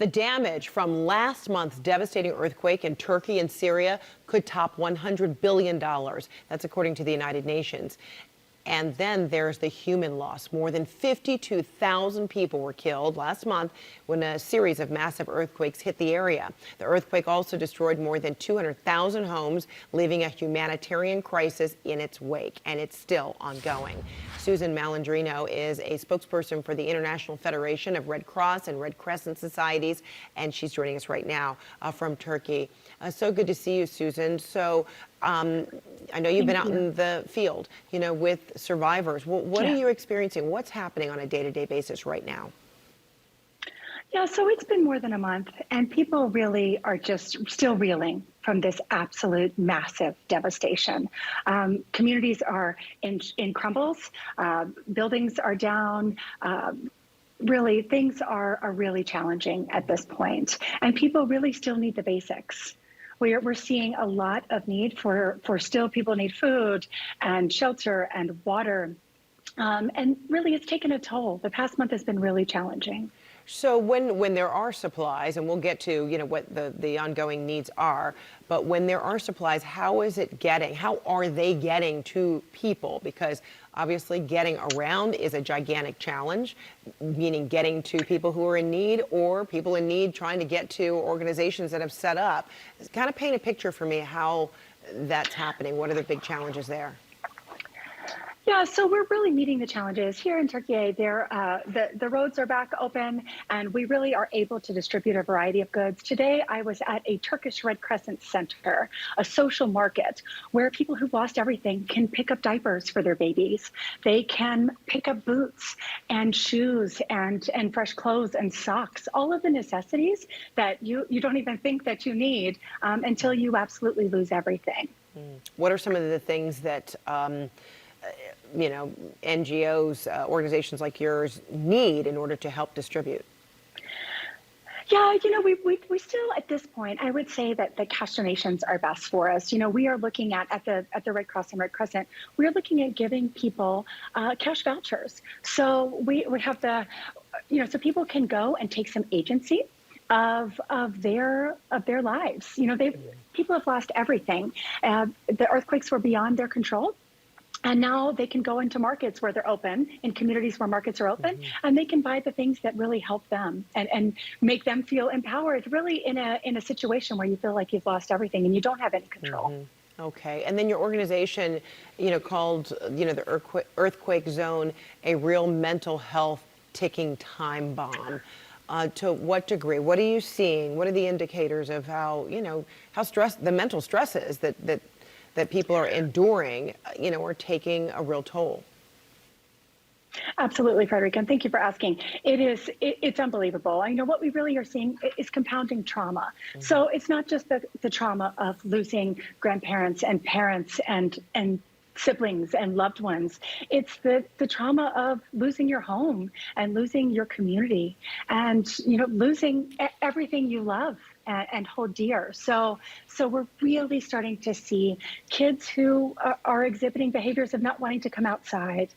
The damage from last month's devastating earthquake in Turkey and Syria could top $100 billion. That's according to the United Nations. And then there's the human loss. More than 52,000 people were killed last month when a series of massive earthquakes hit the area. The earthquake also destroyed more than 200,000 homes, leaving a humanitarian crisis in its wake, and it's still ongoing. Susan Malandrino is a spokesperson for the International Federation of Red Cross and Red Crescent Societies, and she's joining us right now from Turkey. So good to see you, Susan. So I know you've been out in the field, with survivors. What are you experiencing? What's happening on a day-to-day basis right now? Yeah, so it's been more than a month, and people really are just still reeling from this absolute massive devastation. Communities are in crumbles, buildings are down. Really, things are really challenging at this point, and people really still need the basics. We're seeing a lot of need for still people need food and shelter and water. And really, it's taken a toll. The past month has been really challenging. So when there are supplies, and we'll get to what the ongoing needs are, but when there are supplies, how are they getting to people? Because obviously getting around is a gigantic challenge, meaning getting to people who are in need or people in need trying to get to organizations that have set up. Kind of paint a picture for me how that's happening. What are the big challenges there? Yeah, so we're really meeting the challenges here in Turkey. The roads are back open, and we really are able to distribute a variety of goods. Today, I was at a Turkish Red Crescent Center, a social market where people who've lost everything can pick up diapers for their babies. They can pick up boots and shoes and fresh clothes and socks, all of the necessities that you don't even think that you need until you absolutely lose everything. What are some of the things that NGOs, organizations like yours need in order to help distribute? Yeah, we still, at this point, I would say that the cash donations are best for us. We are looking at the Red Cross and Red Crescent, we're looking at giving people cash vouchers. So we have so people can go and take some agency of their lives. People have lost everything. The earthquakes were beyond their control. And now they can go into markets where they're open, in communities where markets are open, and they can buy the things that really help them and make them feel empowered, really in a situation where you feel like you've lost everything and you don't have any control. Okay, and then your organization, called, the earthquake zone, a real mental health ticking time bomb. To what degree? What are you seeing? What are the indicators of how, how the mental stresses that people are enduring, are taking a real toll? Absolutely, Frederica, and thank you for asking. It's unbelievable. What we really are seeing is compounding trauma. So it's not just the trauma of losing grandparents and parents and siblings and loved ones. It's the trauma of losing your home and losing your community and losing everything you love and hold dear. So we're really starting to see kids who are exhibiting behaviors of not wanting to come outside.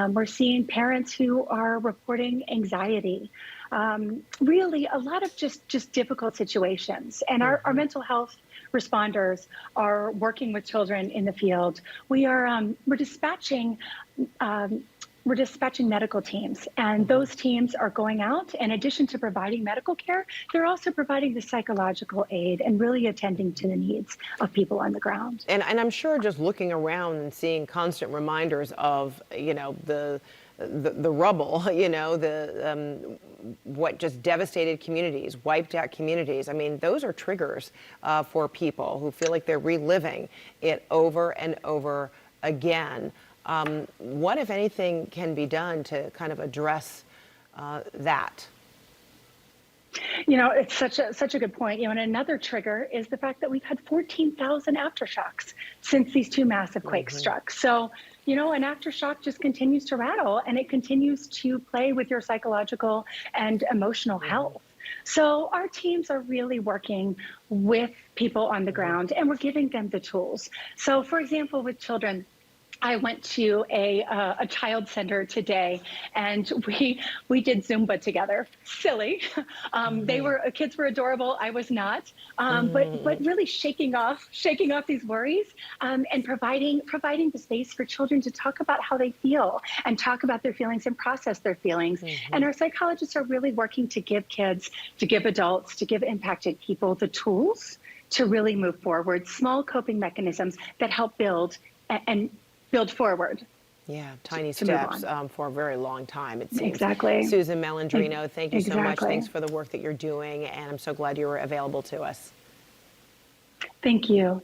We're seeing parents who are reporting anxiety. Really a lot of just difficult situations. And our mental health responders are working with children in the field. We're dispatching medical teams, and those teams are going out. In addition to providing medical care, they're also providing the psychological aid and really attending to the needs of people on the ground. And I'm sure just looking around and seeing constant reminders of, the rubble, what just devastated communities, wiped out communities. I mean, those are triggers for people who feel like they're reliving it over and over again. What, if anything, can be done to kind of address that? It's such a good point. And another trigger is the fact that we've had 14,000 aftershocks since these two massive quakes struck. So, an aftershock just continues to rattle, and it continues to play with your psychological and emotional health. So our teams are really working with people on the ground, and we're giving them the tools. So, for example, with children, I went to a child center today, and we did Zumba together. Silly, kids were adorable. I was not, but really shaking off these worries, and providing the space for children to talk about how they feel and talk about their feelings and process their feelings. And our psychologists are really working to give kids, to give adults, to give impacted people the tools to really move forward. Small coping mechanisms that help build and build forward. Yeah, tiny to move steps on. for a very long time, it seems. Exactly. Susan Malandrino, thank you so much. Exactly. Thanks for the work that you're doing, and I'm so glad you were available to us. Thank you.